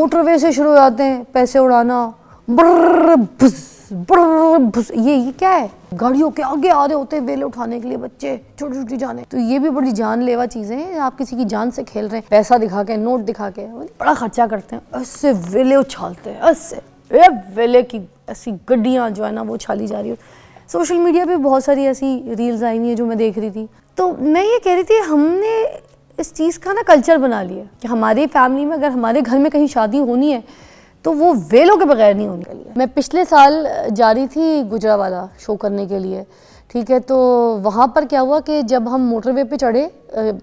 Motorway से शुरू हो जाते हैं पैसे उड़ाना, ब्रर भुस ब्रर भुस। ये क्या है? गाड़ियों के आगे आ रहे होते हैं वेले उठाने के लिए बच्चे, छोटी छोटी जाने। तो ये भी बड़ी जानलेवा चीजें हैं। आप किसी की जान से खेल रहे हैं, पैसा दिखा के, नोट दिखा के बड़ा खर्चा करते हैं, ऐसे वेले उछालते हैं, ऐसे वेले की ऐसी गड्डियां जो है ना वो उछाली जा रही है। सोशल मीडिया पे बहुत सारी ऐसी रील्स आई हुई है जो मैं देख रही थी। तो मैं ये कह रही थी हमने इस चीज़ का ना कल्चर बना लिया कि हमारी फैमिली में अगर हमारे घर में कहीं शादी होनी है तो वो वेलों के बगैर नहीं होने के लिए। मैं पिछले साल जा रही थी गुजरावाला शो करने के लिए, ठीक है। तो वहाँ पर क्या हुआ कि जब हम मोटरवे पे चढ़े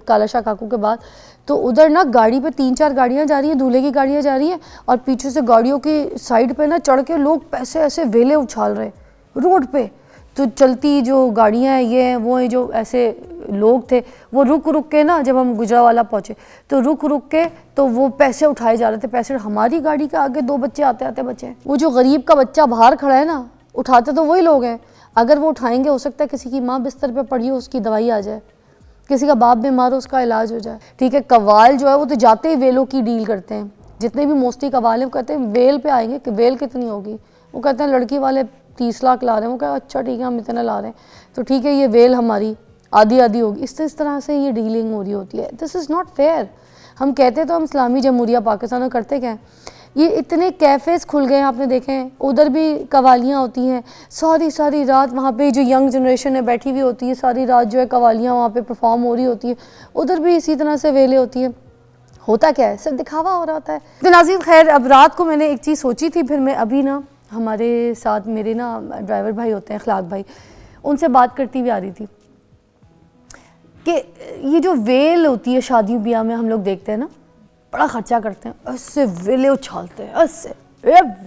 कालाशाह काकू के बाद, तो उधर ना गाड़ी पे 3-4 गाड़ियाँ जा रही हैं, दूल्हे की गाड़ियाँ जा रही हैं, और पीछे से गाड़ियों की साइड पे ना चढ़ के लोग पैसे ऐसे वेले उछाल रहे रोड पे। तो चलती जो गाड़ियाँ हैं ये हैं वो हैं, जो ऐसे लोग थे वो रुक रुक के ना, जब हम गुजरावाला पहुँचे तो रुक रुक के तो वो पैसे उठाए जा रहे थे। पैसे हमारी गाड़ी के आगे 2 बच्चे आते आते बचे। वो जो गरीब का बच्चा बाहर खड़ा है ना, उठाते तो वही लोग हैं। अगर वो उठाएंगे, हो सकता है किसी की माँ बिस्तर पे पड़ी हो उसकी दवाई आ जाए, किसी का बाप बीमार हो उसका इलाज हो जाए, ठीक है। कवाल जो है वो तो जाते ही वेलों की डील करते हैं। जितने भी मोस्टली कवाल हैं वो कहते हैं वेल पे आएंगे कि वेल कितनी होगी। वो कहते हैं लड़की वाले 30 लाख ला रहे हैं। वो कहते हैं अच्छा ठीक है हम इतना ला रहे हैं, तो ठीक है ये वेल हमारी आधी आधी होगी। इस तरह से ये डीलिंग हो रही होती है। This is not fair. हम कहते तो हम इस्लामी जमहूरिया पाकिस्तान में करते क्या है, ये इतने कैफ़ेज़ खुल गए हैं, आपने देखे हैं। उधर भी कवालियाँ होती हैं, सारी रात वहाँ पे जो यंग जनरेशन है बैठी हुई होती है, सारी रात जो है कवालियाँ वहाँ पे परफॉर्म हो रही होती है। उधर भी इसी तरह से वेले होती है। होता क्या है, सिर्फ दिखावा हो रहा होता है। तो नाज़रीन खैर, अब रात को मैंने एक चीज़ सोची थी, फिर मैं अभी ना हमारे साथ मेरे ना ड्राइवर भाई होते हैं अखलाक भाई, उनसे बात करती हुई आ रही थी कि ये जो वेल होती है शादी ब्याह में हम लोग देखते हैं ना, बड़ा खर्चा करते हैं, ऐसे वेले उछालते हैं, ऐसे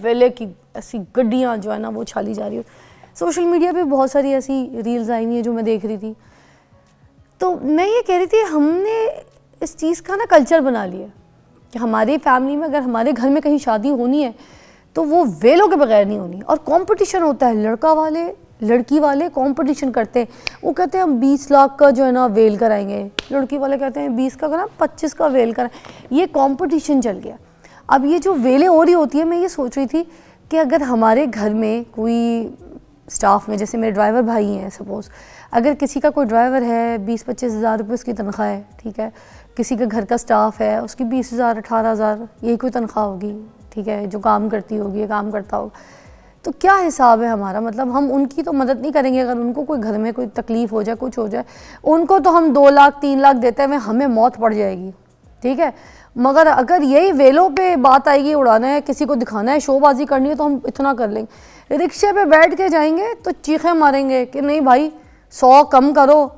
वेले की ऐसी गड्डियाँ जो है ना वो उछाली जा रही है। सोशल मीडिया पे बहुत सारी ऐसी रील्स आई हुई हैं जो मैं देख रही थी। तो मैं ये कह रही थी हमने इस चीज़ का ना कल्चर बना लिया कि हमारी फैमिली में अगर हमारे घर में कहीं शादी होनी है तो वो वेलों के बगैर नहीं होनी। और कंपटीशन होता है, लड़का वाले लड़की वाले कंपटीशन करते हैं। वो कहते हैं हम 20 लाख का जो है ना वेल कराएंगे, लड़की वाले कहते हैं 20 का करा 25 का वेल कराएं। ये कंपटीशन चल गया। अब ये जो वेलें हो रही होती है, मैं ये सोच रही थी कि अगर हमारे घर में कोई स्टाफ में, जैसे मेरे ड्राइवर भाई हैं सपोज़, अगर किसी का कोई ड्राइवर है 20-25 हज़ार रुपये उसकी तनख्वाह है, ठीक है। किसी का घर का स्टाफ है उसकी 20,000 18,000 यही कोई तनख्वाह होगी, ठीक है, जो काम करती होगी, काम करता होगा। तो क्या हिसाब है हमारा, मतलब हम उनकी तो मदद नहीं करेंगे। अगर उनको कोई घर में कोई तकलीफ़ हो जाए, कुछ हो जाए, उनको तो हम 2 लाख 3 लाख देते हैं, हमें मौत पड़ जाएगी, ठीक है। मगर अगर यही वेलों पे बात आएगी, उड़ाना है, किसी को दिखाना है, शोबाजी करनी है, तो हम इतना कर लेंगे। रिक्शे पे बैठ के जाएंगे तो चीखें मारेंगे कि नहीं भाई 100 कम करो,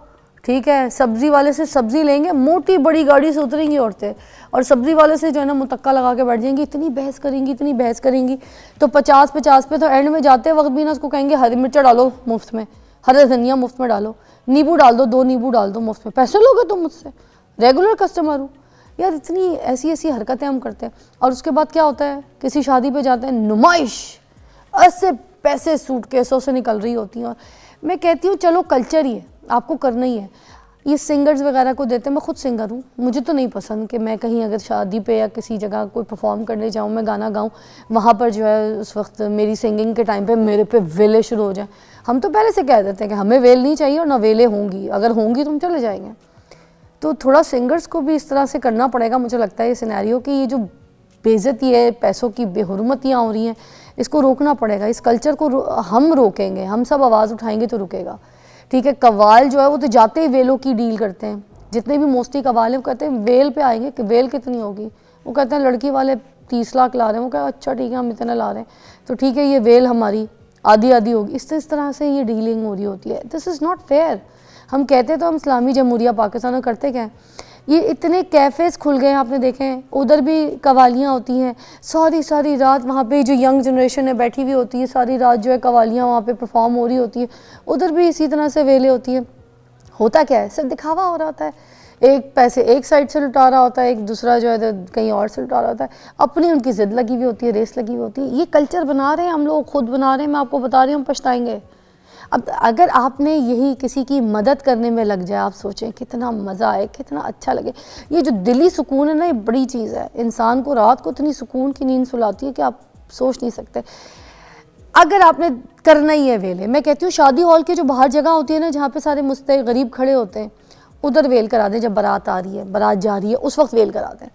ठीक है। सब्ज़ी वाले से सब्ज़ी लेंगे, मोटी बड़ी गाड़ी से उतरेंगी औरतें, और सब्ज़ी वाले से जो है ना मुतक्का लगा के बैठ जाएंगी, इतनी बहस करेंगी, इतनी बहस करेंगी। तो 50-50 पे तो एंड में जाते वक्त भी ना उसको कहेंगे हरी मिर्चा डालो मुफ्त में, हरे धनिया मुफ्त में डालो, नींबू डाल दो, 2 नींबू डाल दो मुफ्त में, पैसे लोगे तुम मुझसे, रेगुलर कस्टमर हूँ। यार इतनी ऐसी हरकतें हम करते हैं। और उसके बाद क्या होता है, किसी शादी पे जाते हैं, नुमाइश, ऐसे पैसे सूटकेसों से निकल रही होती हैं। और मैं कहती हूँ चलो कल्चर ही है, आपको करना ही है। ये सिंगर्स वगैरह को देते हैं, मैं खुद सिंगर हूँ, मुझे तो नहीं पसंद कि मैं कहीं अगर शादी पे या किसी जगह कोई परफॉर्म करने जाऊँ, मैं गाना गाऊँ, वहाँ पर जो है उस वक्त मेरी सिंगिंग के टाइम पे मेरे पे वेले शुरू हो जाए। हम तो पहले से कह देते हैं कि हमें वेल नहीं चाहिए और ना वेले होंगी, अगर होंगी तो हम चले जाएंगे। तो थोड़ा सिंगर्स को भी इस तरह से करना पड़ेगा, मुझे लगता है ये सिनेरियो कि ये जो बेइज्जती है, पैसों की बेहुरमतियाँ हो रही हैं, इसको रोकना पड़ेगा। इस कल्चर को हम रोकेंगे, हम सब आवाज़ उठाएंगे तो रुकेगा, ठीक है। कवाल जो है वो तो जाते ही वेलों की डील करते हैं। जितने भी मोस्टली कवाल हैं वो कहते हैं वेल पे आएंगे कि वेल कितनी होगी। वो कहते हैं लड़की वाले 30 लाख ला रहे हैं। वो कहते हैं अच्छा ठीक है हम इतना ला रहे हैं, तो ठीक है ये वेल हमारी आधी आधी होगी। इस तरह से ये डीलिंग हो रही होती है। This is not fair. हम कहते तो हम इस्लामी जमहूरिया पाकिस्तान में करते क्या है, ये इतने कैफ़ेज़ खुल गए हैं, आपने देखे हैं। उधर भी कवालियाँ होती हैं, सारी रात वहाँ पे जो यंग जनरेशन है बैठी हुई होती है, सारी रात जो है कवालियाँ वहाँ पे परफॉर्म हो रही होती है। उधर भी इसी तरह से वेले होती है। होता क्या है, सिर्फ दिखावा हो रहा होता है। एक पैसे एक साइड से लुटा रहा होता है, एक दूसरा जो है कहीं और से लुटा रहा होता है। अपनी उनकी ज़िद लगी हुई होती है, रेस लगी हुई होती है। ये कल्चर बना रहे हैं हम लोग, खुद बना रहे हैं। मैं आपको बता रही हूँ, हम पछताएंगे। अब अगर आपने यही किसी की मदद करने में लग जाए, आप सोचें कितना मज़ा आए, कितना अच्छा लगे। ये जो दिली सुकून है ना, ये बड़ी चीज़ है। इंसान को रात को इतनी सुकून की नींद सुलाती है कि आप सोच नहीं सकते। अगर आपने करना ही है वेले, मैं कहती हूँ शादी हॉल के जो बाहर जगह होती है ना, जहाँ पे सारे मुस्तैद गरीब खड़े होते हैं, उधर वेल करा दें। जब बारात आ रही है, बारात जा रही है, उस वक्त वेल करा दें।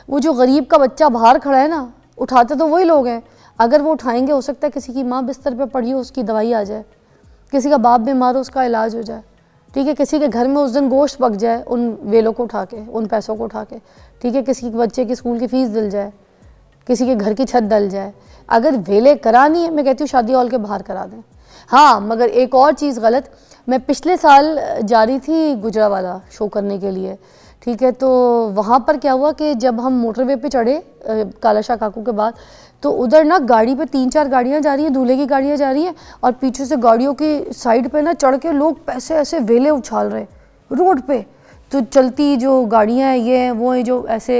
वो जो गरीब का बच्चा बाहर खड़ा है ना, उठाते तो वही लोग हैं। अगर वो उठाएंगे, हो सकता है किसी की माँ बिस्तर पे पड़ी हो, उसकी दवाई आ जाए, किसी का बाप बीमार हो, उसका इलाज हो जाए, ठीक है। किसी के घर में उस दिन गोश्त पक जाए उन वेलों को उठा के, उन पैसों को उठा के, ठीक है। किसी के बच्चे की स्कूल की फ़ीस दिल जाए, किसी के घर की छत डल जाए। अगर वेले करानी है, मैं कहती हूँ शादी हॉल के बाहर करा दें। हाँ, मगर एक और चीज़ गलत, मैं पिछले साल जा रही थी गुजरावाला शो करने के लिए, ठीक है। तो वहाँ पर क्या हुआ कि जब हम मोटरवे पे चढ़े कालाशाह काकू के बाद, तो उधर ना गाड़ी पे 3-4 गाड़ियाँ जा रही हैं, दूल्हे की गाड़ियाँ जा रही हैं, और पीछे से गाड़ियों की साइड पे ना चढ़ के लोग पैसे ऐसे वेले उछाल रहे रोड पे। तो चलती जो गाड़ियाँ हैं, ये हैं वो हैं, जो ऐसे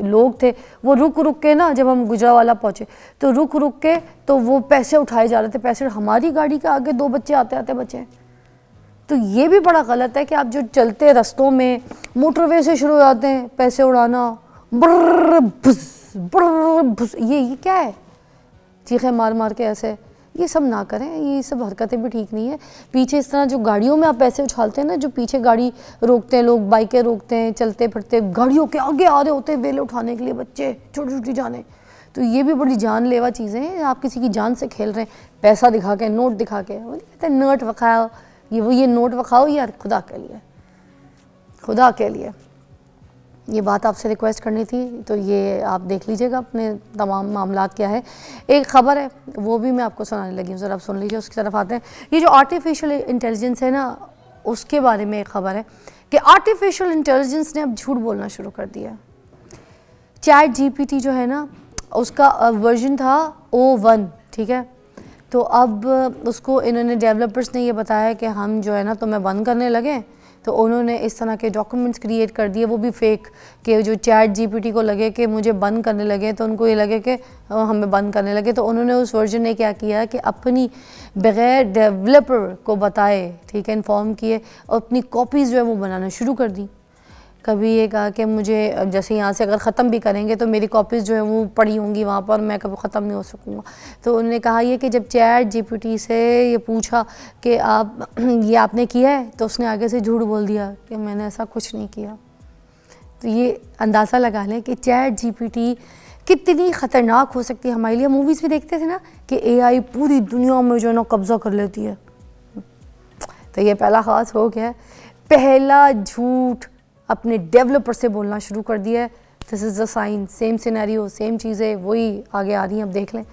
लोग थे वो रुक रुक के ना, जब हम गुजरावाला पहुँचे तो रुक रुक के तो वो पैसे उठाए जा रहे थे। पैसे हमारी गाड़ी के आगे 2 बच्चे आते आते बचे। तो ये भी बड़ा गलत है कि आप जो चलते रस्तों में मोटरवे से शुरू हो जाते हैं पैसे उड़ाना, ब्रर भुस, ये क्या है, चीखें मार मार के ऐसे। ये सब ना करें, ये सब हरकतें भी ठीक नहीं है। पीछे इस तरह जो गाड़ियों में आप पैसे उछालते हैं ना, जो पीछे गाड़ी रोकते हैं लोग, बाइकें रोकते हैं, चलते फिरते गाड़ियों के आगे आ रहे होते हैं वेले उठाने के लिए बच्चे, छोटी छोटी जाने। तो ये भी बड़ी जानलेवा चीज़ें हैं। आप किसी की जान से खेल रहे हैं, पैसा दिखा के, नोट दिखा के, वो कहते हैं नोट वखाओ, ये नोट वखाओ यार, खुदा के लिए, खुदा के लिए। ये बात आपसे रिक्वेस्ट करनी थी, तो ये आप देख लीजिएगा अपने तमाम मामलात क्या है। एक ख़बर है वो भी मैं आपको सुनाने लगी हूँ, ज़रा आप सुन लीजिए, उसकी तरफ आते हैं। ये जो आर्टिफिशियल इंटेलिजेंस है ना, उसके बारे में एक ख़बर है कि आर्टिफिशियल इंटेलिजेंस ने अब झूठ बोलना शुरू कर दिया। चैट जीपीटी जो है ना, उसका वर्जन था O1, ठीक है। तो अब उसको इन्होंने, डेवलपर्स ने ये बताया कि हम जो है ना तुम्हें बंद करने लगे। तो उन्होंने इस तरह के डॉक्यूमेंट्स क्रिएट कर दिए, वो भी फेक, कि जो चैट जीपीटी को लगे कि मुझे बंद करने लगे, तो उनको ये लगे कि हमें बंद करने लगे। तो उन्होंने उस वर्जन ने क्या किया कि अपनी बग़ैर डेवलपर को बताए, ठीक है, इन्फॉर्म किए, और अपनी कॉपीज़ जो है वो बनाना शुरू कर दी। कभी ये कहा कि मुझे जैसे यहाँ से अगर ख़त्म भी करेंगे तो मेरी कॉपीज़ जो है वो पड़ी होंगी वहाँ पर, मैं कभी ख़त्म नहीं हो सकूँगा। तो उन्होंने कहा ये कि जब चैट जीपीटी से ये पूछा कि आप ये आपने किया है, तो उसने आगे से झूठ बोल दिया कि मैंने ऐसा कुछ नहीं किया। तो ये अंदाज़ा लगा लें कि चैट जीपीटी कितनी ख़तरनाक हो सकती है हमारे लिए। मूवीज़ भी देखते थे ना कि AI पूरी दुनिया में जो है ना कब्ज़ा कर लेती है। तो ये पहला ख़ास हो गया, पहला झूठ अपने डेवलपर से बोलना शुरू कर दिया है। This is the sign, same scenario, same चीज़ें वही आगे आ रही हैं, अब देख लें।